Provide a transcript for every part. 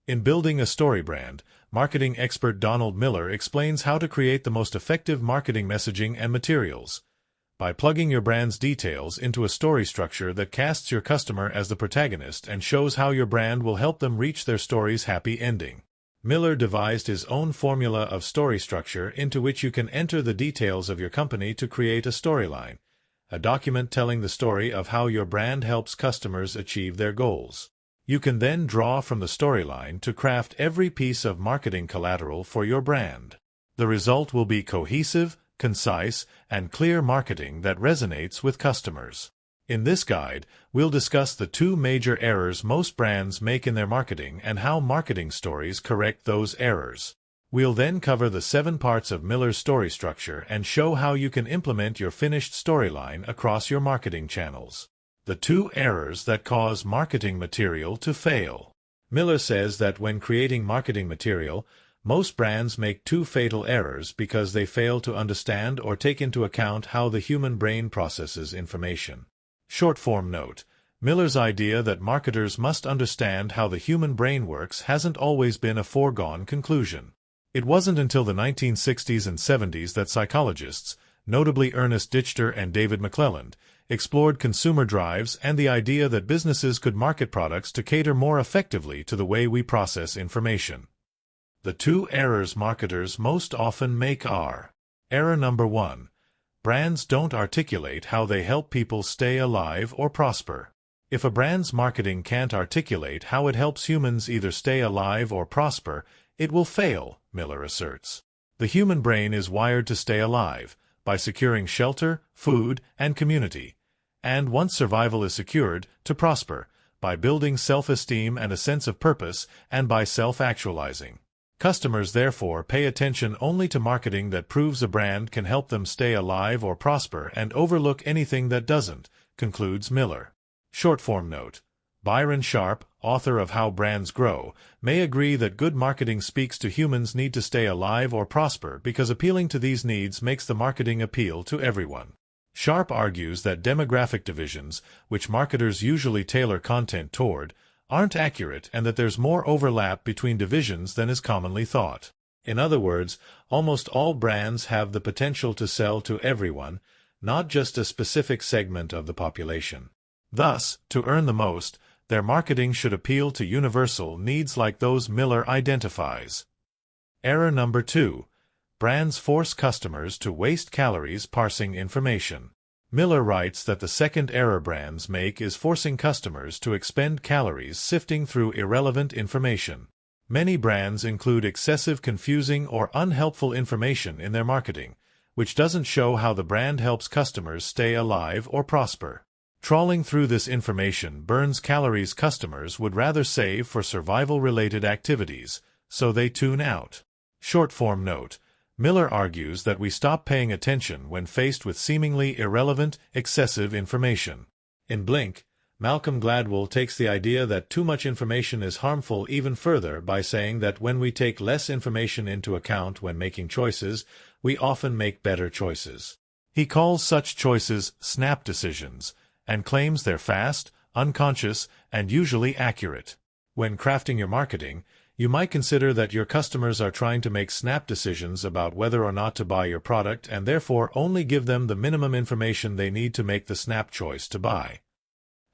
In Building a Story Brand, marketing expert Donald Miller explains how to create the most effective marketing messaging and materials. By plugging your brand's details into a story structure that casts your customer as the protagonist and shows how your brand will help them reach their story's happy ending. Miller devised his own formula of story structure into which you can enter the details of your company to create a storyline, a document telling the story of how your brand helps customers achieve their goals. You can then draw from the storyline to craft every piece of marketing collateral for your brand. The result will be cohesive, concise, and clear marketing that resonates with customers. In this guide, we'll discuss the 2 major errors most brands make in their marketing and how marketing stories correct those errors. We'll then cover the 7 parts of Miller's story structure and show how you can implement your finished storyline across your marketing channels. The 2 errors that cause marketing material to fail. Miller says that when creating marketing material, most brands make 2 fatal errors because they fail to understand or take into account how the human brain processes information. Short-form note: Miller's idea that marketers must understand how the human brain works hasn't always been a foregone conclusion. It wasn't until the 1960s and 70s that psychologists, notably Ernest Dichter and David McClelland, explored consumer drives and the idea that businesses could market products to cater more effectively to the way we process information. The 2 errors marketers most often make are: Error number 1. Brands don't articulate how they help people stay alive or prosper. If a brand's marketing can't articulate how it helps humans either stay alive or prosper, it will fail, Miller asserts. The human brain is wired to stay alive, by securing shelter, food, and community, and once survival is secured, to prosper, by building self-esteem and a sense of purpose, and by self-actualizing. Customers therefore pay attention only to marketing that proves a brand can help them stay alive or prosper and overlook anything that doesn't, concludes Miller. Short-form note: Byron Sharp, author of How Brands Grow, may agree that good marketing speaks to humans' need to stay alive or prosper because appealing to these needs makes the marketing appeal to everyone. Sharp argues that demographic divisions, which marketers usually tailor content toward, aren't accurate and that there's more overlap between divisions than is commonly thought. In other words, almost all brands have the potential to sell to everyone, not just a specific segment of the population. Thus, to earn the most, their marketing should appeal to universal needs like those Miller identifies. Error number 2. Brands force customers to waste calories parsing information. Miller writes that the second error brands make is forcing customers to expend calories sifting through irrelevant information. Many brands include excessive, confusing, or unhelpful information in their marketing, which doesn't show how the brand helps customers stay alive or prosper. Trawling through this information burns calories customers would rather save for survival-related activities, so they tune out. Short-form note: Miller argues that we stop paying attention when faced with seemingly irrelevant, excessive information. In Blink, Malcolm Gladwell takes the idea that too much information is harmful even further by saying that when we take less information into account when making choices, we often make better choices. He calls such choices snap decisions, and claims they're fast, unconscious, and usually accurate. When crafting your marketing, you might consider that your customers are trying to make snap decisions about whether or not to buy your product and therefore only give them the minimum information they need to make the snap choice to buy.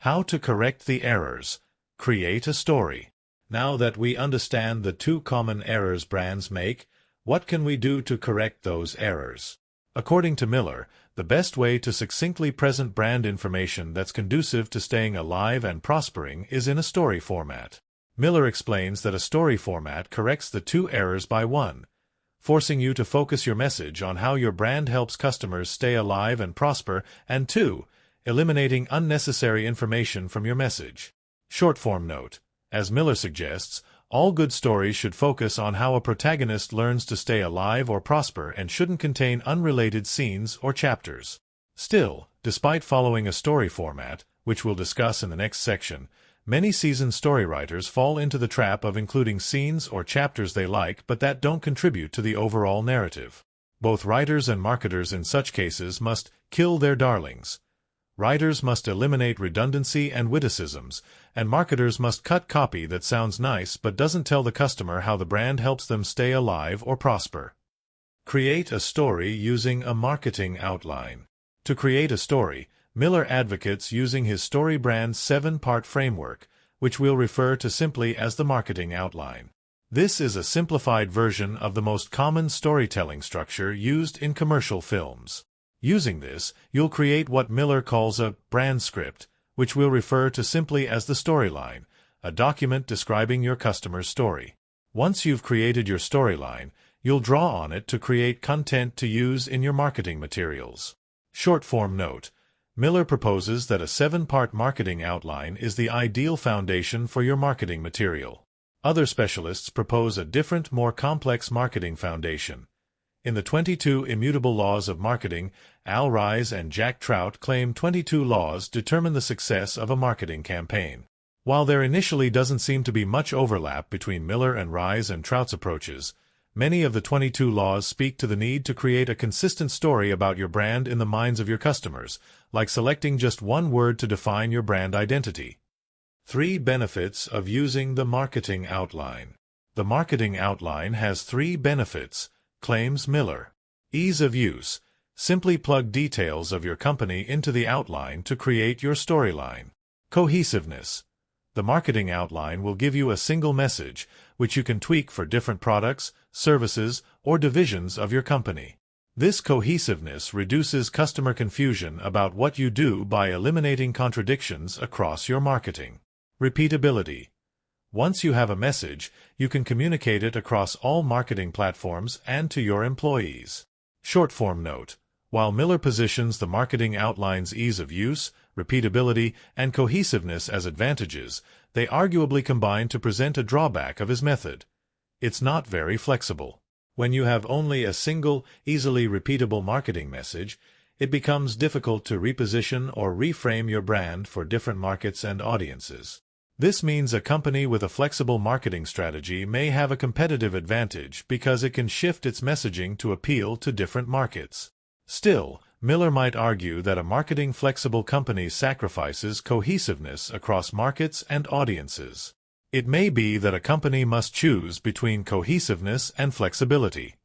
How to correct the errors. Create a story. Now that we understand the 2 common errors brands make, what can we do to correct those errors? According to Miller, the best way to succinctly present brand information that's conducive to staying alive and prospering is in a story format. Miller explains that a story format corrects the 2 errors by 1, forcing you to focus your message on how your brand helps customers stay alive and prosper, and 2, eliminating unnecessary information from your message. Short-form note: As Miller suggests, all good stories should focus on how a protagonist learns to stay alive or prosper and shouldn't contain unrelated scenes or chapters. Still, despite following a story format, which we'll discuss in the next section, many seasoned storywriters fall into the trap of including scenes or chapters they like but that don't contribute to the overall narrative. Both writers and marketers in such cases must kill their darlings. Writers must eliminate redundancy and witticisms, and marketers must cut copy that sounds nice but doesn't tell the customer how the brand helps them stay alive or prosper. Create a story using a marketing outline. To create a story, Miller advocates using his Storybrand 7-part framework, which we'll refer to simply as the marketing outline. This is a simplified version of the most common storytelling structure used in commercial films. Using this, you'll create what Miller calls a brand script, which we'll refer to simply as the storyline, a document describing your customer's story. Once you've created your storyline, you'll draw on it to create content to use in your marketing materials. Short-form note: Miller proposes that a 7-part marketing outline is the ideal foundation for your marketing material. Other specialists propose a different, more complex marketing foundation. In the 22 Immutable Laws of Marketing, Al Ries and Jack Trout claim 22 laws determine the success of a marketing campaign. While there initially doesn't seem to be much overlap between Miller and Ries and Trout's approaches, many of the 22 laws speak to the need to create a consistent story about your brand in the minds of your customers, like selecting just one word to define your brand identity. 3 benefits of using the marketing outline. The marketing outline has 3 benefits, claims Miller. Ease of use. Simply plug details of your company into the outline to create your storyline. Cohesiveness. The marketing outline will give you a single message, which you can tweak for different products, services, or divisions of your company. This cohesiveness reduces customer confusion about what you do by eliminating contradictions across your marketing. Repeatability. Once you have a message, you can communicate it across all marketing platforms and to your employees. Short-form note: while Miller positions the marketing outline's ease of use, repeatability, and cohesiveness as advantages, they arguably combine to present a drawback of his method. It's not very flexible. When you have only a single, easily repeatable marketing message, it becomes difficult to reposition or reframe your brand for different markets and audiences. This means a company with a flexible marketing strategy may have a competitive advantage because it can shift its messaging to appeal to different markets. Still, Miller might argue that a marketing-flexible company sacrifices cohesiveness across markets and audiences. It may be that a company must choose between cohesiveness and flexibility.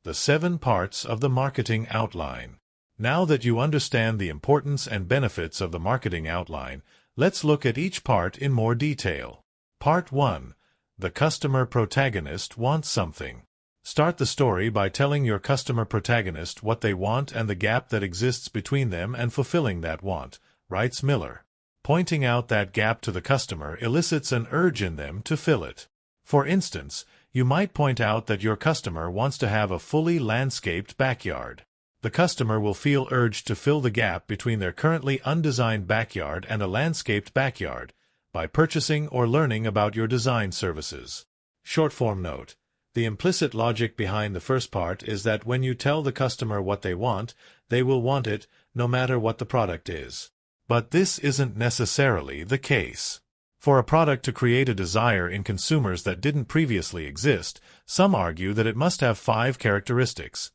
The 7 parts of the marketing outline. Now that you understand the importance and benefits of the marketing outline, let's look at each part in more detail. Part 1. The customer protagonist wants something. Start the story by telling your customer protagonist what they want and the gap that exists between them and fulfilling that want, writes Miller. Pointing out that gap to the customer elicits an urge in them to fill it. For instance, you might point out that your customer wants to have a fully landscaped backyard. The customer will feel urged to fill the gap between their currently undesigned backyard and a landscaped backyard by purchasing or learning about your design services. Short-form note: the implicit logic behind the first part is that when you tell the customer what they want, they will want it, no matter what the product is. But this isn't necessarily the case. For a product to create a desire in consumers that didn't previously exist, some argue that it must have 5 characteristics: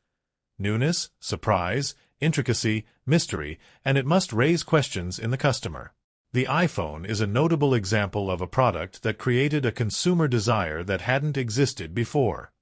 newness, surprise, intricacy, mystery, and it must raise questions in the customer. The iPhone is a notable example of a product that created a consumer desire that hadn't existed before.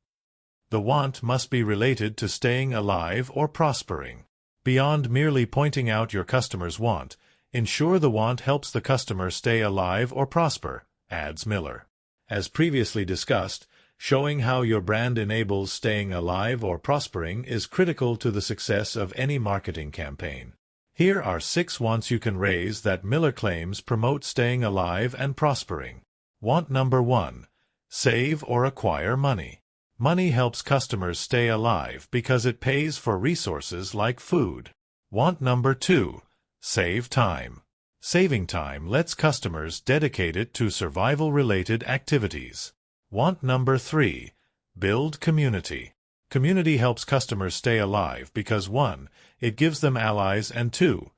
The want must be related to staying alive or prospering. Beyond merely pointing out your customer's want, ensure the want helps the customer stay alive or prosper, adds Miller. As previously discussed, showing how your brand enables staying alive or prospering is critical to the success of any marketing campaign. Here are 6 wants you can raise that Miller claims promote staying alive and prospering. Want number 1. Save or acquire money. Money helps customers stay alive because it pays for resources like food. Want number 2. Save time. Saving time lets customers dedicate it to survival-related activities. Want number 3. Build community. Community helps customers stay alive because 1. It gives them allies, and 2.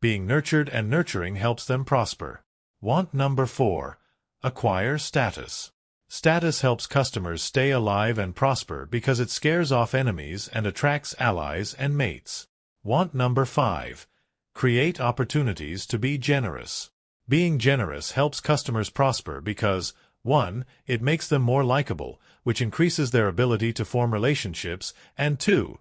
Being nurtured and nurturing helps them prosper. Want number 4. Acquire status. Status helps customers stay alive and prosper because it scares off enemies and attracts allies and mates. Want number 5. Create opportunities to be generous. Being generous helps customers prosper because 1. It makes them more likable, which increases their ability to form relationships, and 2.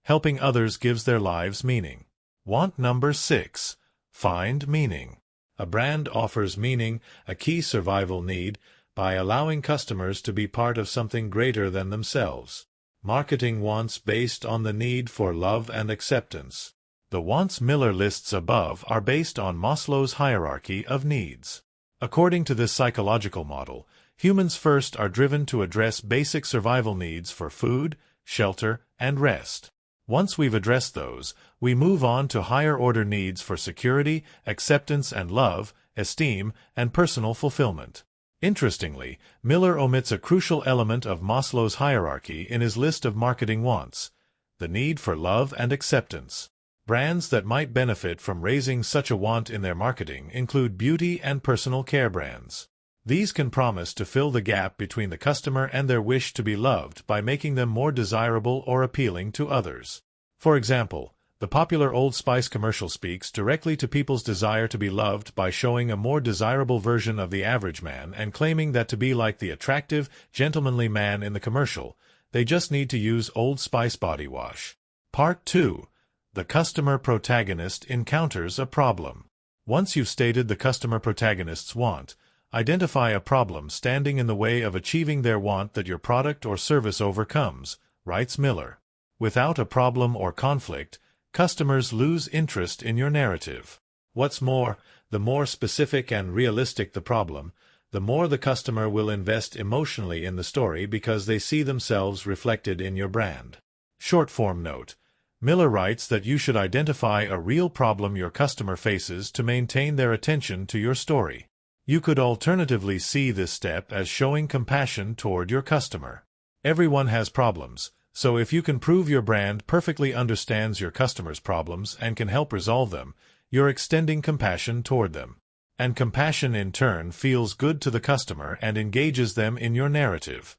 Helping others gives their lives meaning. Want number 6. Find meaning. A brand offers meaning, a key survival need, by allowing customers to be part of something greater than themselves. Marketing wants based on the need for love and acceptance. The wants Miller lists above are based on Maslow's hierarchy of needs. According to this psychological model, humans first are driven to address basic survival needs for food, shelter, and rest. Once we've addressed those, we move on to higher-order needs for security, acceptance and love, esteem, and personal fulfillment. Interestingly, Miller omits a crucial element of Maslow's hierarchy in his list of marketing wants: the need for love and acceptance. Brands that might benefit from raising such a want in their marketing include beauty and personal care brands. These can promise to fill the gap between the customer and their wish to be loved by making them more desirable or appealing to others. For example, the popular Old Spice commercial speaks directly to people's desire to be loved by showing a more desirable version of the average man and claiming that to be like the attractive, gentlemanly man in the commercial, they just need to use Old Spice body wash. Part 2. The customer protagonist encounters a problem. Once you've stated the customer protagonist's want, identify a problem standing in the way of achieving their want that your product or service overcomes, writes Miller. Without a problem or conflict, customers lose interest in your narrative. What's more, the more specific and realistic the problem, the more the customer will invest emotionally in the story because they see themselves reflected in your brand. Short-form note. Miller writes that you should identify a real problem your customer faces to maintain their attention to your story. You could alternatively see this step as showing compassion toward your customer. Everyone has problems, so if you can prove your brand perfectly understands your customers' problems and can help resolve them, you're extending compassion toward them. And compassion in turn feels good to the customer and engages them in your narrative.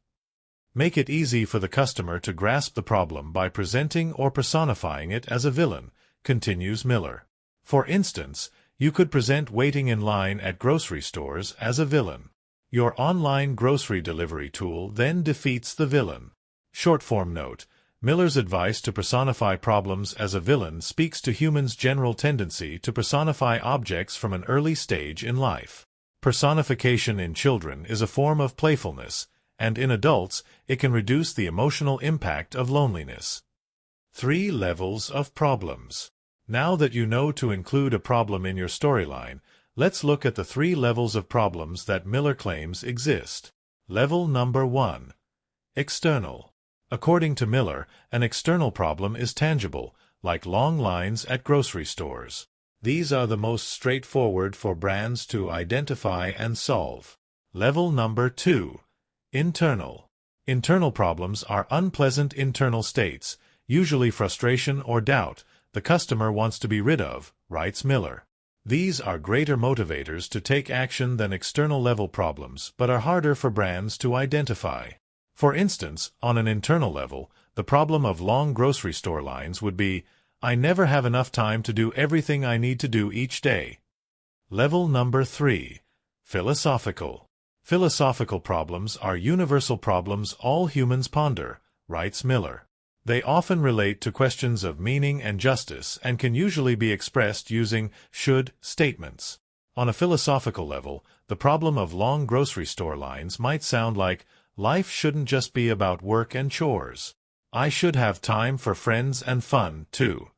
Make it easy for the customer to grasp the problem by presenting or personifying it as a villain, continues Miller. For instance, you could present waiting in line at grocery stores as a villain. Your online grocery delivery tool then defeats the villain. Short-form note. Miller's advice to personify problems as a villain speaks to humans' general tendency to personify objects from an early stage in life. Personification in children is a form of playfulness, and in adults, it can reduce the emotional impact of loneliness. 3 levels of problems. Now that you know to include a problem in your storyline, let's look at the 3 levels of problems that Miller claims exist. Level number 1. External. According to Miller, an external problem is tangible, like long lines at grocery stores. These are the most straightforward for brands to identify and solve. Level number 2. Internal. Internal problems are unpleasant internal states, usually frustration or doubt, the customer wants to be rid of, writes Miller. These are greater motivators to take action than external-level problems, but are harder for brands to identify. For instance, on an internal level, the problem of long grocery store lines would be, I never have enough time to do everything I need to do each day. Level number 3. Philosophical. Philosophical problems are universal problems all humans ponder, writes Miller. They often relate to questions of meaning and justice and can usually be expressed using should statements. On a philosophical level, the problem of long grocery store lines might sound like, life shouldn't just be about work and chores. I should have time for friends and fun, too.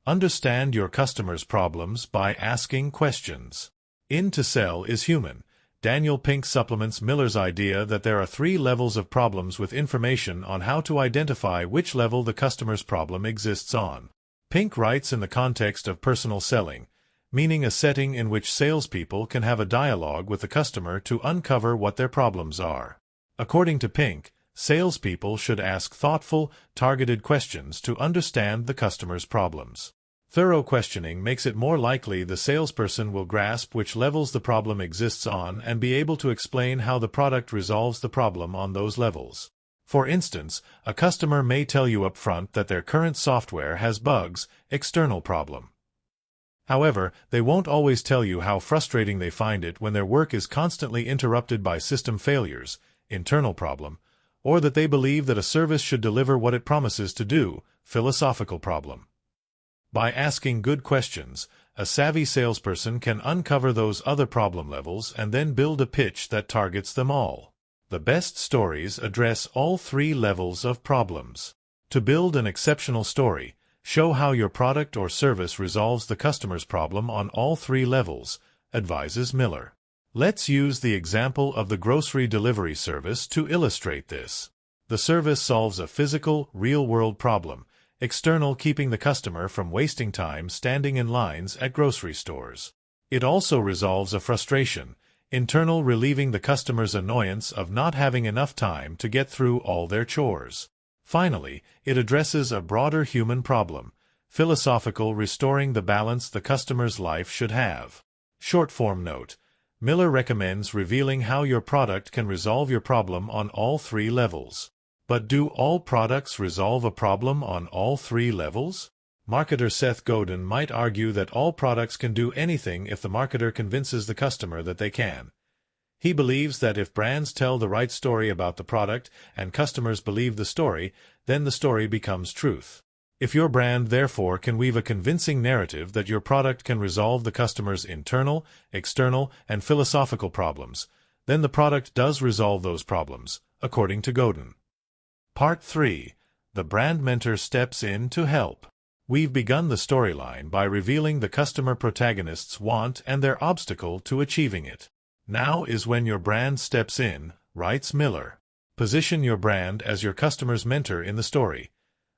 Understand your customer's problems by asking questions. In To Sell is Human. Daniel Pink supplements Miller's idea that there are 3 levels of problems with information on how to identify which level the customer's problem exists on. Pink writes in the context of personal selling, meaning a setting in which salespeople can have a dialogue with the customer to uncover what their problems are. According to Pink, salespeople should ask thoughtful, targeted questions to understand the customer's problems. Thorough questioning makes it more likely the salesperson will grasp which levels the problem exists on and be able to explain how the product resolves the problem on those levels. For instance, a customer may tell you up front that their current software has bugs, external problem. However, they won't always tell you how frustrating they find it when their work is constantly interrupted by system failures, internal problem, or that they believe that a service should deliver what it promises to do, philosophical problem. By asking good questions, a savvy salesperson can uncover those other problem levels and then build a pitch that targets them all. The best stories address all three levels of problems. To build an exceptional story, show how your product or service resolves the customer's problem on all three levels, advises Miller. Let's use the example of the grocery delivery service to illustrate this. The service solves a physical, real-world problem, external, keeping the customer from wasting time standing in lines at grocery stores. It also resolves a frustration, internal, relieving the customer's annoyance of not having enough time to get through all their chores. Finally, it addresses a broader human problem, philosophical, restoring the balance the customer's life should have. Short-form note: Miller recommends revealing how your product can resolve your problem on all three levels. But do all products resolve a problem on all three levels? Marketer Seth Godin might argue that all products can do anything if the marketer convinces the customer that they can. He believes that if brands tell the right story about the product and customers believe the story, then the story becomes truth. If your brand, therefore, can weave a convincing narrative that your product can resolve the customer's internal, external, and philosophical problems, then the product does resolve those problems, according to Godin. Part 3. The Brand Mentor Steps In to Help. We've begun the storyline by revealing the customer protagonist's want and their obstacle to achieving it. Now is when your brand steps in, writes Miller. Position your brand as your customer's mentor in the story,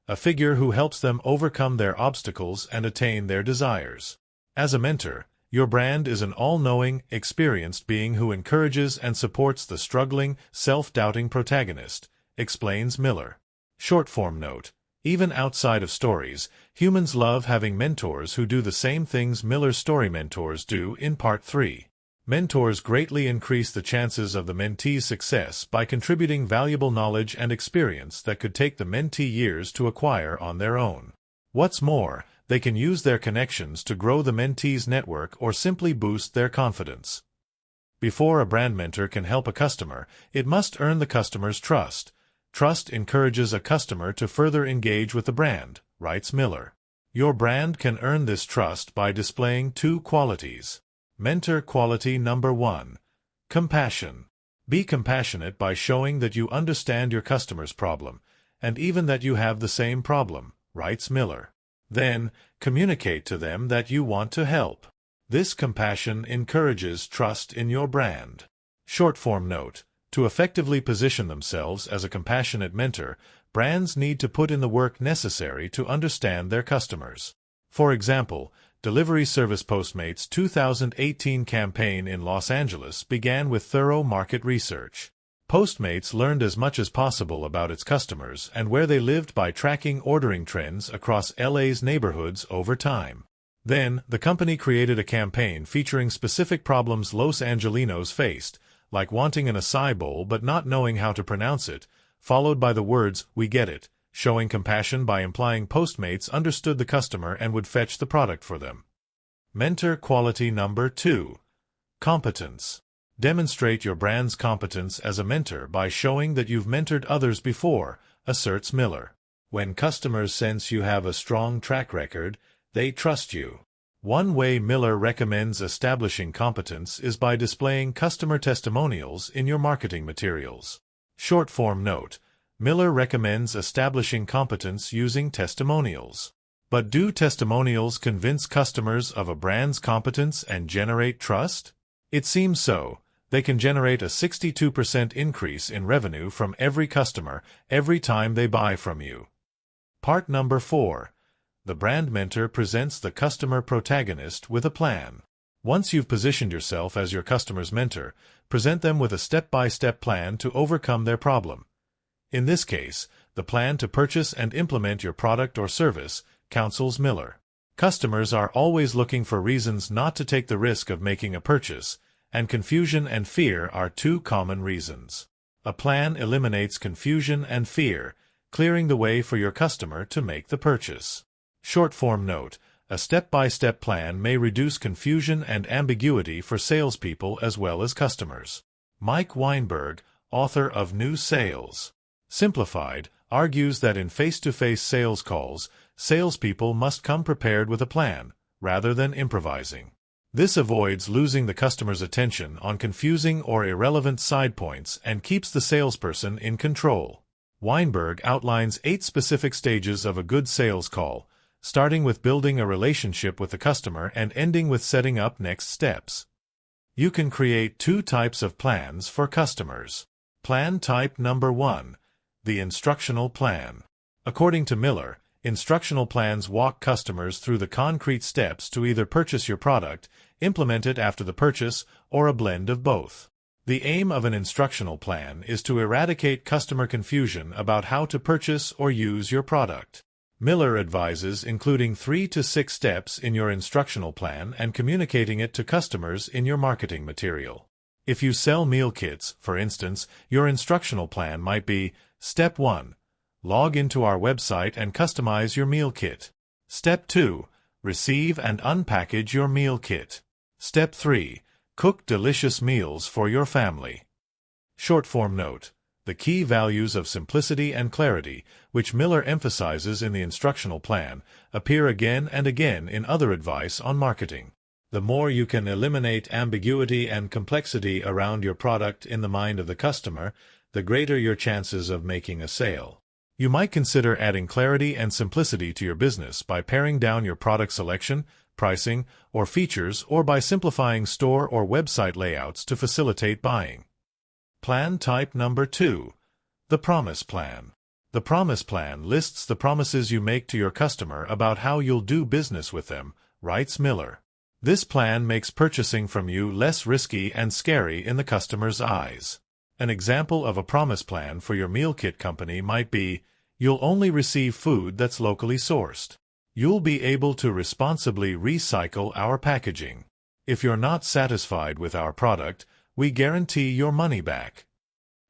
a figure who helps them overcome their obstacles and attain their desires. As a mentor, your brand is an all-knowing, experienced being who encourages and supports the struggling, self-doubting protagonist, explains Miller. Short-form note: even outside of stories, humans love having mentors who do the same things Miller's story mentors do in Part 3. Mentors greatly increase the chances of the mentee's success by contributing valuable knowledge and experience that could take the mentee years to acquire on their own. What's more, they can use their connections to grow the mentee's network or simply boost their confidence. Before a brand mentor can help a customer, it must earn the customer's trust. Trust encourages a customer to further engage with the brand, writes Miller. Your brand can earn this trust by displaying two qualities. Mentor quality number 1. Compassion. Be compassionate by showing that you understand your customer's problem, and even that you have the same problem, writes Miller. Then, communicate to them that you want to help. This compassion encourages trust in your brand. Short-form note: to effectively position themselves as a compassionate mentor, brands need to put in the work necessary to understand their customers. For example, delivery service Postmates' 2018 campaign in Los Angeles began with thorough market research. Postmates learned as much as possible about its customers and where they lived by tracking ordering trends across LA's neighborhoods over time. Then, the company created a campaign featuring specific problems Los Angelinos faced, like wanting an acai bowl but not knowing how to pronounce it, followed by the words, "We get it," showing compassion by implying Postmates understood the customer and would fetch the product for them. Mentor quality number 2. Competence. Demonstrate your brand's competence as a mentor by showing that you've mentored others before, asserts Miller. When customers sense you have a strong track record, they trust you. One way Miller recommends establishing competence is by displaying customer testimonials in your marketing materials. Short-form note: Miller recommends establishing competence using testimonials. But do testimonials convince customers of a brand's competence and generate trust? It seems so. They can generate a 62% increase in revenue from every customer every time they buy from you. Part number 4. The brand mentor presents the customer protagonist with a plan. Once you've positioned yourself as your customer's mentor, present them with a step-by-step plan to overcome their problem. In this case, the plan to purchase and implement your product or service, counsels Miller. Customers are always looking for reasons not to take the risk of making a purchase, and confusion and fear are two common reasons. A plan eliminates confusion and fear, clearing the way for your customer to make the purchase. Short-form note: A step-by-step plan may reduce confusion and ambiguity for salespeople as well as customers. Mike Weinberg, author of New Sales Simplified, argues that in face-to-face sales calls, salespeople must come prepared with a plan, rather than improvising. This avoids losing the customer's attention on confusing or irrelevant side points and keeps the salesperson in control. Weinberg outlines 8 specific stages of a good sales call, starting with building a relationship with the customer and ending with setting up next steps. You can create 2 types of plans for customers. Plan type number 1. The instructional plan. According to Miller, instructional plans walk customers through the concrete steps to either purchase your product, implement it after the purchase, or a blend of both. The aim of an instructional plan is to eradicate customer confusion about how to purchase or use your product. Miller advises including 3 to 6 steps in your instructional plan and communicating it to customers in your marketing material. If you sell meal kits, for instance, your instructional plan might be: Step 1. Log into our website and customize your meal kit. Step 2. Receive and unpackage your meal kit. Step 3. Cook delicious meals for your family. Short-form note: the key values of simplicity and clarity, which Miller emphasizes in the instructional plan, appear again and again in other advice on marketing. The more you can eliminate ambiguity and complexity around your product in the mind of the customer, the greater your chances of making a sale. You might consider adding clarity and simplicity to your business by paring down your product selection, pricing, or features, or by simplifying store or website layouts to facilitate buying. Plan type number 2. The Promise Plan. The Promise Plan lists the promises you make to your customer about how you'll do business with them, writes Miller. This plan makes purchasing from you less risky and scary in the customer's eyes. An example of a promise plan for your meal kit company might be: you'll only receive food that's locally sourced. You'll be able to responsibly recycle our packaging. If you're not satisfied with our product, we guarantee your money back.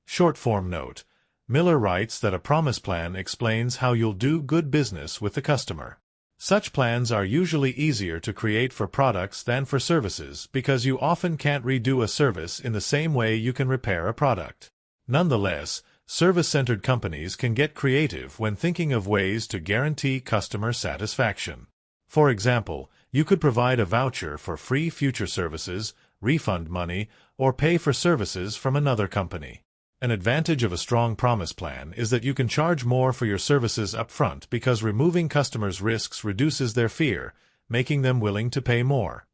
Short-form note: Miller writes that a promise plan explains how you'll do good business with the customer. Such plans are usually easier to create for products than for services because you often can't redo a service in the same way you can repair a product. Nonetheless, service-centered companies can get creative when thinking of ways to guarantee customer satisfaction. For example, you could provide a voucher for free future services, refund money, or pay for services from another company. An advantage of a strong promise plan is that you can charge more for your services up front because removing customers' risks reduces their fear, making them willing to pay more.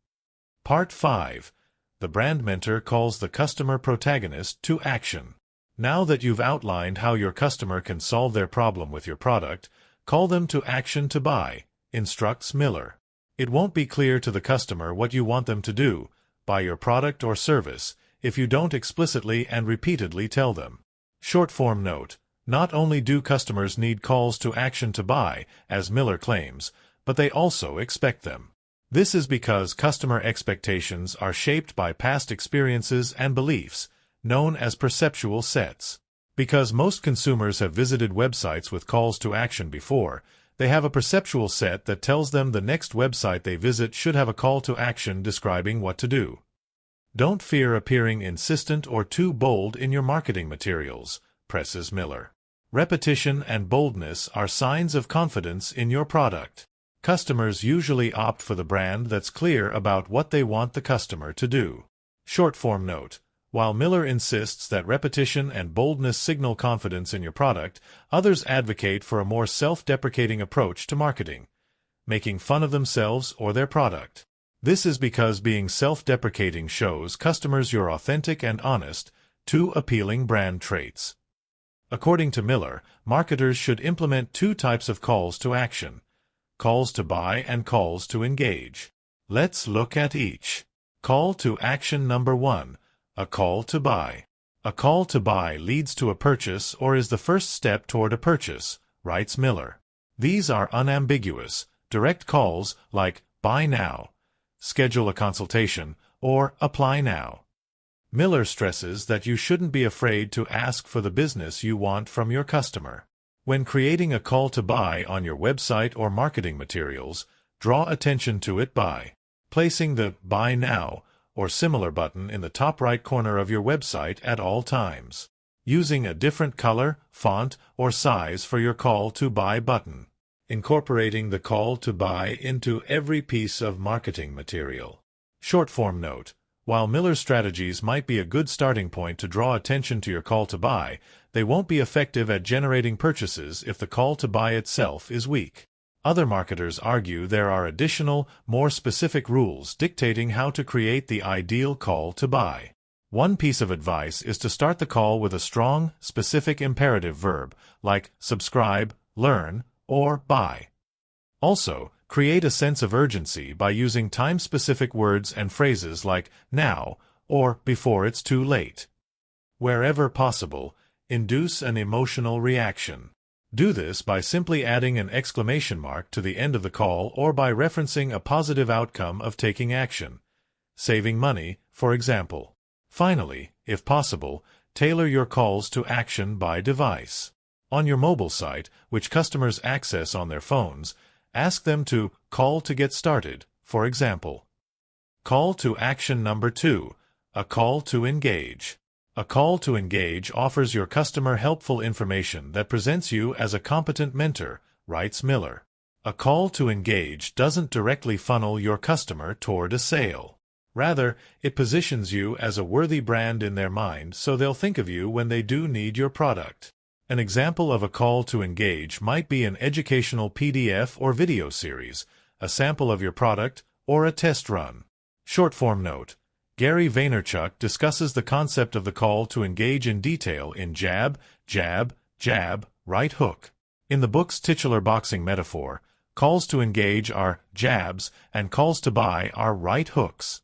Part 5. The brand mentor calls the customer protagonist to action. Now that you've outlined how your customer can solve their problem with your product, call them to action to buy, instructs Miller. It won't be clear to the customer what you want them to do, buy your product or service, if you don't explicitly and repeatedly tell them. Short-form note: not only do customers need calls to action to buy, as Miller claims, but they also expect them. This is because customer expectations are shaped by past experiences and beliefs, known as perceptual sets. Because most consumers have visited websites with calls to action before, they have a perceptual set that tells them the next website they visit should have a call to action describing what to do. Don't fear appearing insistent or too bold in your marketing materials, presses Miller. Repetition and boldness are signs of confidence in your product. Customers usually opt for the brand that's clear about what they want the customer to do. Short-form note: while Miller insists that repetition and boldness signal confidence in your product, others advocate for a more self-deprecating approach to marketing, making fun of themselves or their product. This is because being self-deprecating shows customers you're authentic and honest, 2 appealing brand traits. According to Miller, marketers should implement 2 types of calls to action: calls to buy and calls to engage. Let's look at each. Call to action number 1. A call to buy. A call to buy leads to a purchase or is the first step toward a purchase, writes Miller. These are unambiguous, direct calls like "buy now," "schedule a consultation," or "apply now." Miller stresses that you shouldn't be afraid to ask for the business you want from your customer. When creating a call to buy on your website or marketing materials, Draw attention to it by placing the Buy Now or similar button in the top right corner of your website at all times. Using a different color, font, or size for your Call to Buy button. Incorporating the Call to Buy into every piece of marketing material. Short form note: while Miller's strategies might be a good starting point to draw attention to your Call to Buy, they won't be effective at generating purchases if the Call to Buy itself is weak. Other marketers argue there are additional, more specific rules dictating how to create the ideal Call to Buy. One piece of advice is to start the call with a strong, specific imperative verb, like subscribe, learn, or buy. Also, create a sense of urgency by using time-specific words and phrases like now or before it's too late. Wherever possible, induce an emotional reaction. Do this by simply adding an exclamation mark to the end of the call or by referencing a positive outcome of taking action. Saving money, for example. Finally, if possible, tailor your calls to action by device. On your mobile site, which customers access on their phones, ask them to call to get started, for example. Call to action number 2, a call to engage. A call to engage offers your customer helpful information that presents you as a competent mentor, writes Miller. A call to engage doesn't directly funnel your customer toward a sale. Rather, it positions you as a worthy brand in their mind so they'll think of you when they do need your product. An example of a call to engage might be an educational PDF or video series, a sample of your product, or a test run. Short form note: Gary Vaynerchuk discusses the concept of the call to engage in detail in Jab, Jab, Jab, Right Hook. In the book's titular boxing metaphor, calls to engage are jabs and calls to buy are right hooks.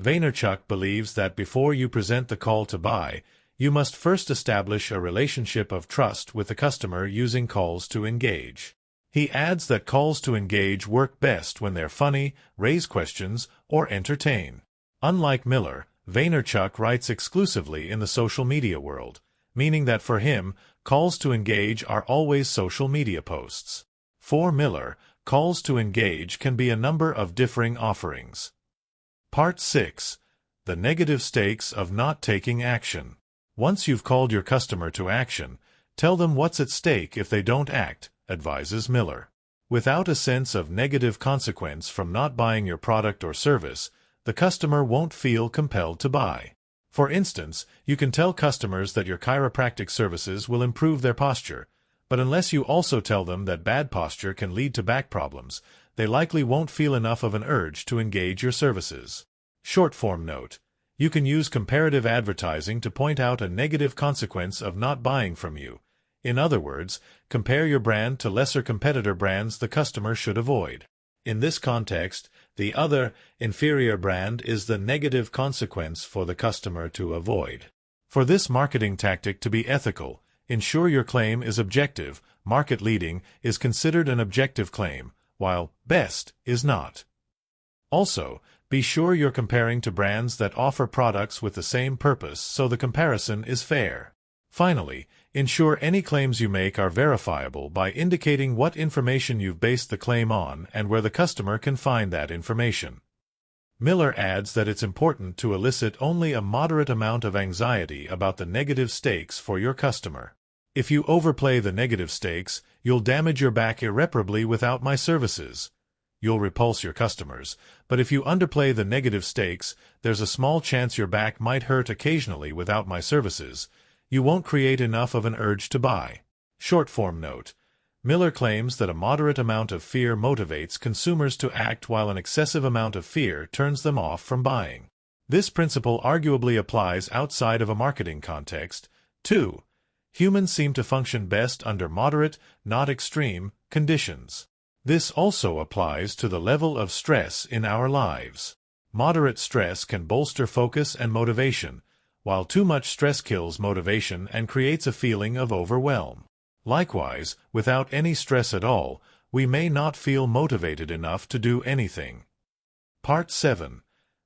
Vaynerchuk believes that before you present the call to buy, you must first establish a relationship of trust with the customer using calls to engage. He adds that calls to engage work best when they're funny, raise questions, or entertain. Unlike Miller, Vaynerchuk writes exclusively in the social media world, meaning that for him, calls to engage are always social media posts. For Miller, calls to engage can be a number of differing offerings. Part 6. The negative stakes of not taking action. Once you've called your customer to action, tell them what's at stake if they don't act, advises Miller. Without a sense of negative consequence from not buying your product or service, the customer won't feel compelled to buy. For instance, you can tell customers that your chiropractic services will improve their posture, but unless you also tell them that bad posture can lead to back problems, they likely won't feel enough of an urge to engage your services. Short form note: you can use comparative advertising to point out a negative consequence of not buying from you. In other words, compare your brand to lesser competitor brands the customer should avoid. In this context, the other, inferior brand is the negative consequence for the customer to avoid. For this marketing tactic to be ethical, ensure your claim is objective. Market-leading is considered an objective claim, while best is not. Also, be sure you're comparing to brands that offer products with the same purpose so the comparison is fair. Finally, ensure any claims you make are verifiable by indicating what information you've based the claim on and where the customer can find that information. Miller adds that it's important to elicit only a moderate amount of anxiety about the negative stakes for your customer. If you overplay the negative stakes, you'll damage your back irreparably without my services. You'll repulse your customers, but if you underplay the negative stakes, there's a small chance your back might hurt occasionally without my services. You won't create enough of an urge to buy. Short form note: Miller claims that a moderate amount of fear motivates consumers to act while an excessive amount of fear turns them off from buying. This principle arguably applies outside of a marketing context, too. Humans seem to function best under moderate, not extreme, conditions. This also applies to the level of stress in our lives. Moderate stress can bolster focus and motivation, while too much stress kills motivation and creates a feeling of overwhelm. Likewise, without any stress at all, we may not feel motivated enough to do anything. Part 7.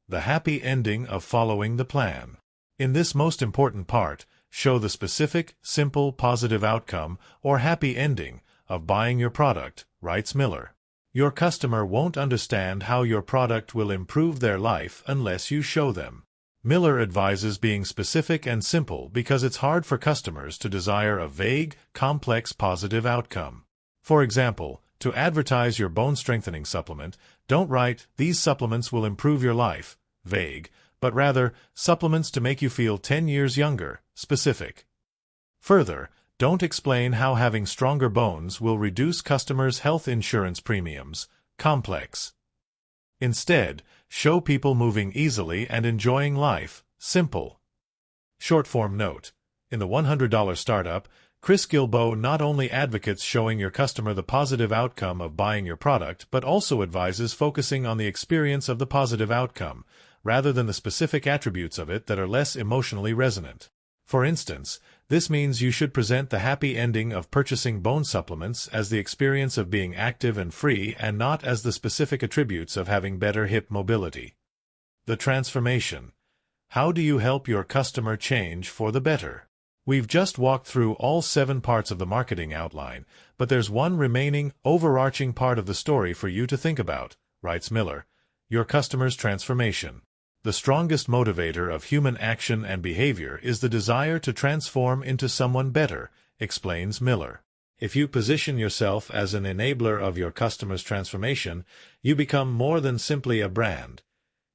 The happy ending of following the plan. In this most important part, show the specific, simple, positive outcome, or happy ending, of buying your product, writes Miller. Your customer won't understand how your product will improve their life unless you show them. Miller advises being specific and simple because it's hard for customers to desire a vague, complex positive outcome. For example, to advertise your bone-strengthening supplement, don't write, "These supplements will improve your life," vague, but rather, "Supplements to make you feel 10 years younger," specific. Further, don't explain how having stronger bones will reduce customers' health insurance premiums, complex. Instead, show people moving easily and enjoying life, simple. Short-form note. In the $100 Startup, Chris Gilbo not only advocates showing your customer the positive outcome of buying your product, but also advises focusing on the experience of the positive outcome, rather than the specific attributes of it that are less emotionally resonant. For instance, this means you should present the happy ending of purchasing bone supplements as the experience of being active and free and not as the specific attributes of having better hip mobility. The transformation. How do you help your customer change for the better? We've just walked through all 7 parts of the marketing outline, but there's one remaining, overarching part of the story for you to think about, writes Miller: your customer's transformation. The strongest motivator of human action and behavior is the desire to transform into someone better, explains Miller. If you position yourself as an enabler of your customer's transformation, you become more than simply a brand.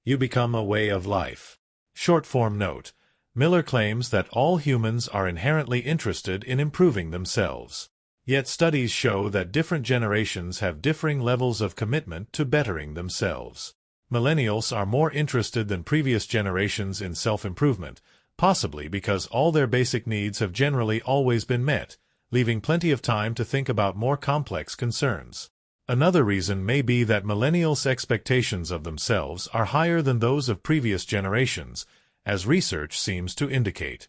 You become a way of life. Short-form note. Miller claims that all humans are inherently interested in improving themselves. Yet studies show that different generations have differing levels of commitment to bettering themselves. Millennials are more interested than previous generations in self-improvement, possibly because all their basic needs have generally always been met, leaving plenty of time to think about more complex concerns. Another reason may be that millennials' expectations of themselves are higher than those of previous generations, as research seems to indicate.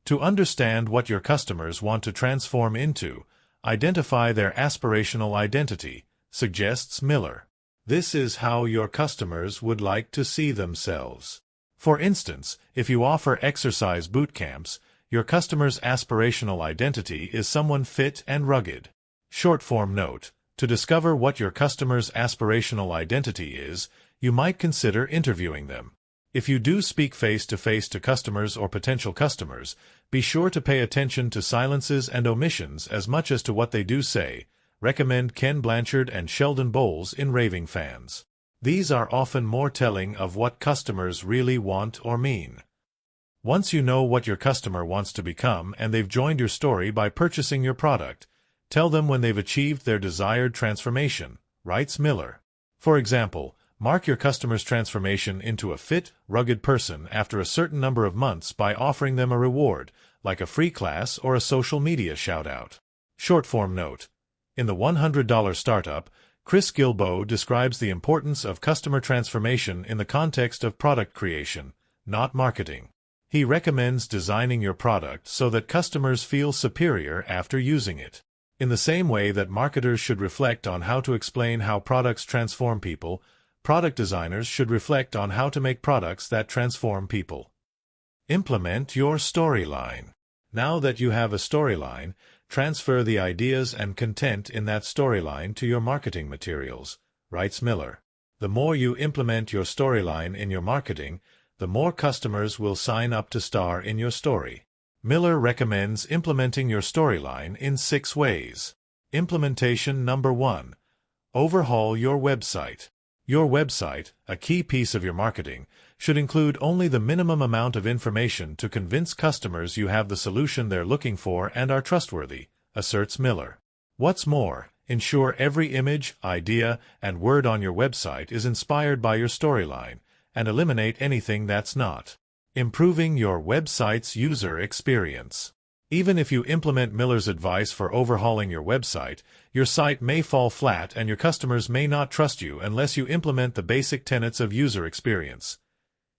To understand what your customers want to transform into, identify their aspirational identity, suggests Miller. This is how your customers would like to see themselves. For instance, if you offer exercise boot camps, your customer's aspirational identity is someone fit and rugged. Short-form note. To discover what your customer's aspirational identity is, you might consider interviewing them. If you do speak face-to-face to customers or potential customers, be sure to pay attention to silences and omissions as much as to what they do say. Recommend Ken Blanchard and Sheldon Bowles in Raving Fans. These are often more telling of what customers really want or mean. Once you know what your customer wants to become and they've joined your story by purchasing your product, tell them when they've achieved their desired transformation, writes Miller. For example, mark your customer's transformation into a fit, rugged person after a certain number of months by offering them a reward, like a free class or a social media shout-out. Short-form note. In the $100 Startup, Chris Gilbo describes the importance of customer transformation in the context of product creation, not marketing. He recommends designing your product so that customers feel superior after using it. In the same way that marketers should reflect on how to explain how products transform people, product designers should reflect on how to make products that transform people. Implement your storyline. Now that you have a storyline, transfer the ideas and content in that storyline to your marketing materials, writes Miller. The more you implement your storyline in your marketing, the more customers will sign up to star in your story. Miller recommends implementing your storyline in 6 ways. Implementation number 1. Overhaul your website. Your website, a key piece of your marketing, should include only the minimum amount of information to convince customers you have the solution they're looking for and are trustworthy, asserts Miller. What's more, ensure every image, idea, and word on your website is inspired by your storyline, and eliminate anything that's not. Improving your website's user experience. Even if you implement Miller's advice for overhauling your website, your site may fall flat and your customers may not trust you unless you implement the basic tenets of user experience.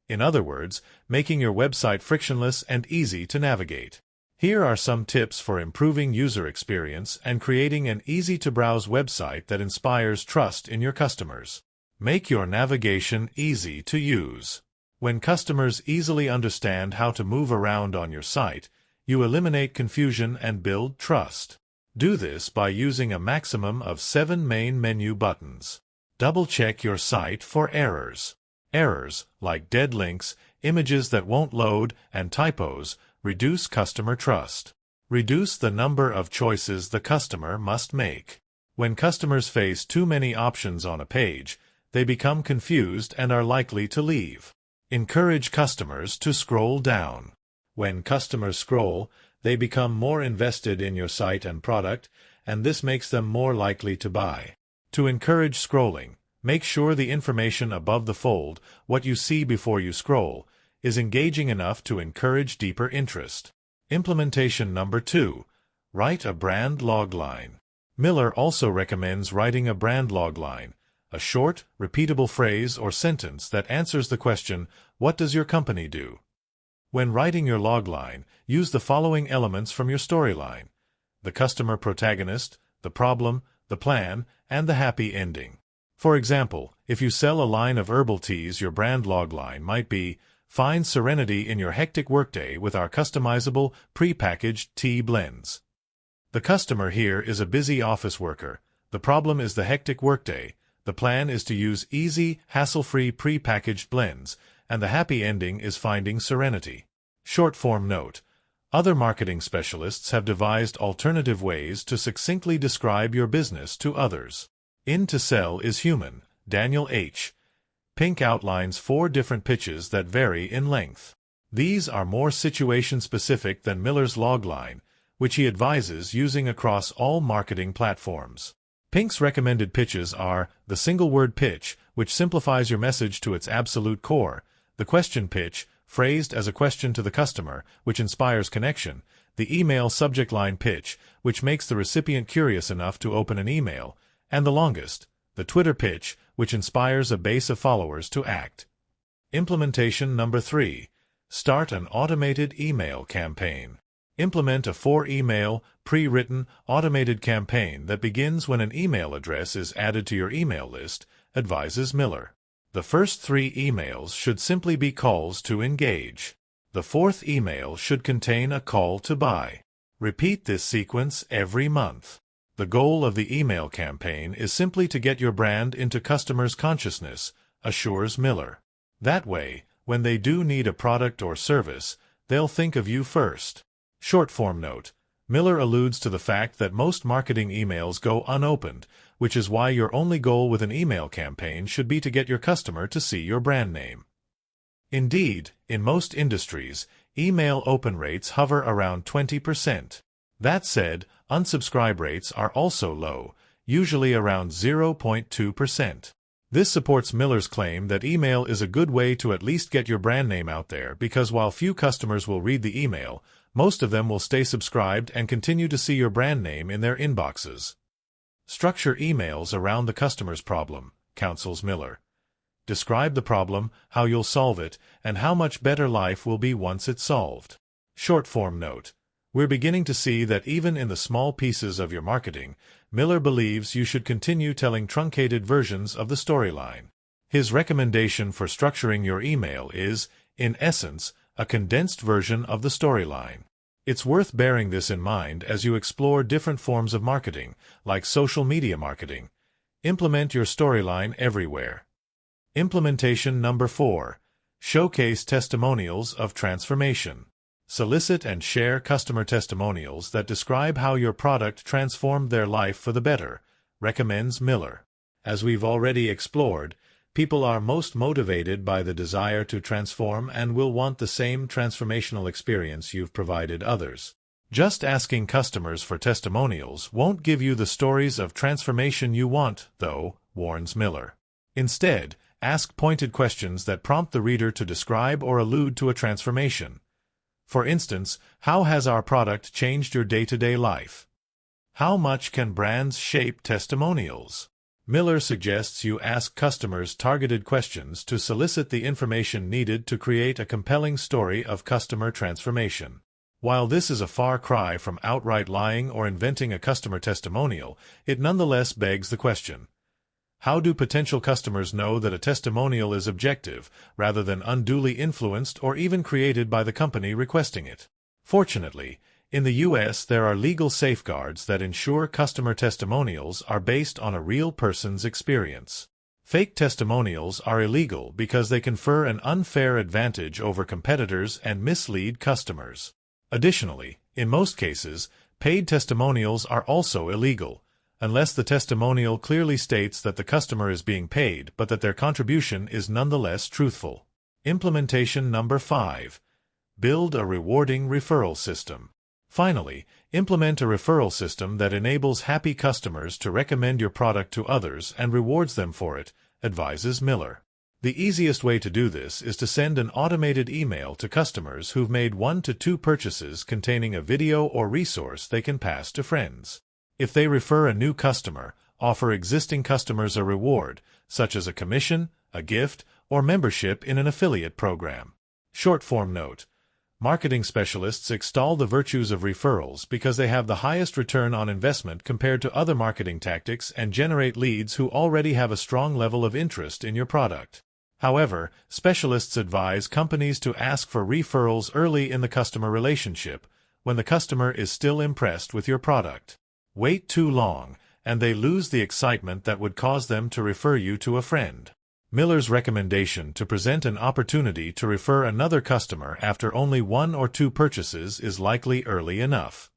In other words, making your website frictionless and easy to navigate. Here are some tips for improving user experience and creating an easy-to-browse website that inspires trust in your customers. Make your navigation easy to use. When customers easily understand how to move around on your site, you eliminate confusion and build trust. Do this by using a maximum of 7 main menu buttons. Double-check your site for errors. Errors, like dead links, images that won't load, and typos, reduce customer trust. Reduce the number of choices the customer must make. When customers face too many options on a page, they become confused and are likely to leave. Encourage customers to scroll down. When customers scroll, they become more invested in your site and product, and this makes them more likely to buy. To encourage scrolling, make sure the information above the fold, what you see before you scroll, is engaging enough to encourage deeper interest. Implementation number 2. Write a brand logline. Miller also recommends writing a brand logline, a short, repeatable phrase or sentence that answers the question, "What does your company do?" When writing your logline, use the following elements from your storyline: the customer protagonist, the problem, the plan, and the happy ending. For example, if you sell a line of herbal teas, your brand logline might be, "Find serenity in your hectic workday with our customizable, pre-packaged tea blends." The customer here is a busy office worker. The problem is the hectic workday. The plan is to use easy, hassle-free pre-packaged blends, and the happy ending is finding serenity. Short-form note. Other marketing specialists have devised alternative ways to succinctly describe your business to others. In To Sell is Human, Daniel H. Pink outlines 4 different pitches that vary in length. These are more situation-specific than Miller's logline, which he advises using across all marketing platforms. Pink's recommended pitches are the single-word pitch, which simplifies your message to its absolute core, the question pitch, phrased as a question to the customer, which inspires connection, the email subject line pitch, which makes the recipient curious enough to open an email, and the longest, the Twitter pitch, which inspires a base of followers to act. Implementation number 3. Start an automated email campaign. Implement a 4-email, pre-written, automated campaign that begins when an email address is added to your email list, advises Miller. The first 3 emails should simply be calls to engage. The 4th email should contain a call to buy. Repeat this sequence every month. The goal of the email campaign is simply to get your brand into customers' consciousness, assures Miller. That way, when they do need a product or service, they'll think of you first. Short-form note. Miller alludes to the fact that most marketing emails go unopened, which is why your only goal with an email campaign should be to get your customer to see your brand name. Indeed, in most industries, email open rates hover around 20%. That said, unsubscribe rates are also low, usually around 0.2%. This supports Miller's claim that email is a good way to at least get your brand name out there because while few customers will read the email, most of them will stay subscribed and continue to see your brand name in their inboxes. Structure emails around the customer's problem, counsels Miller. Describe the problem, how you'll solve it, and how much better life will be once it's solved. Short-form note. We're beginning to see that even in the small pieces of your marketing, Miller believes you should continue telling truncated versions of the storyline. His recommendation for structuring your email is, in essence, a condensed version of the storyline. It's worth bearing this in mind as you explore different forms of marketing, like social media marketing. Implement your storyline everywhere. Implementation number 4. Showcase testimonials of transformation. Solicit and share customer testimonials that describe how your product transformed their life for the better, recommends Miller. As we've already explored, people are most motivated by the desire to transform and will want the same transformational experience you've provided others. Just asking customers for testimonials won't give you the stories of transformation you want, though, warns Miller. Instead, ask pointed questions that prompt the reader to describe or allude to a transformation. For instance, how has our product changed your day-to-day life? How much can brands shape testimonials? Miller suggests you ask customers targeted questions to solicit the information needed to create a compelling story of customer transformation. While this is a far cry from outright lying or inventing a customer testimonial, it nonetheless begs the question: how do potential customers know that a testimonial is objective, rather than unduly influenced or even created by the company requesting it? Fortunately, In the U.S., there are legal safeguards that ensure customer testimonials are based on a real person's experience. Fake testimonials are illegal because they confer an unfair advantage over competitors and mislead customers. Additionally, in most cases, paid testimonials are also illegal, unless the testimonial clearly states that the customer is being paid but that their contribution is nonetheless truthful. Implementation number 5. Build a rewarding referral system. Finally, implement a referral system that enables happy customers to recommend your product to others and rewards them for it, advises Miller. The easiest way to do this is to send an automated email to customers who've made 1 to 2 purchases containing a video or resource they can pass to friends. If they refer a new customer, offer existing customers a reward, such as a commission, a gift, or membership in an affiliate program. Short form note. Marketing specialists extol the virtues of referrals because they have the highest return on investment compared to other marketing tactics and generate leads who already have a strong level of interest in your product. However, specialists advise companies to ask for referrals early in the customer relationship, when the customer is still impressed with your product. Wait too long, and they lose the excitement that would cause them to refer you to a friend. Miller's recommendation to present an opportunity to refer another customer after only 1 or 2 purchases is likely early enough.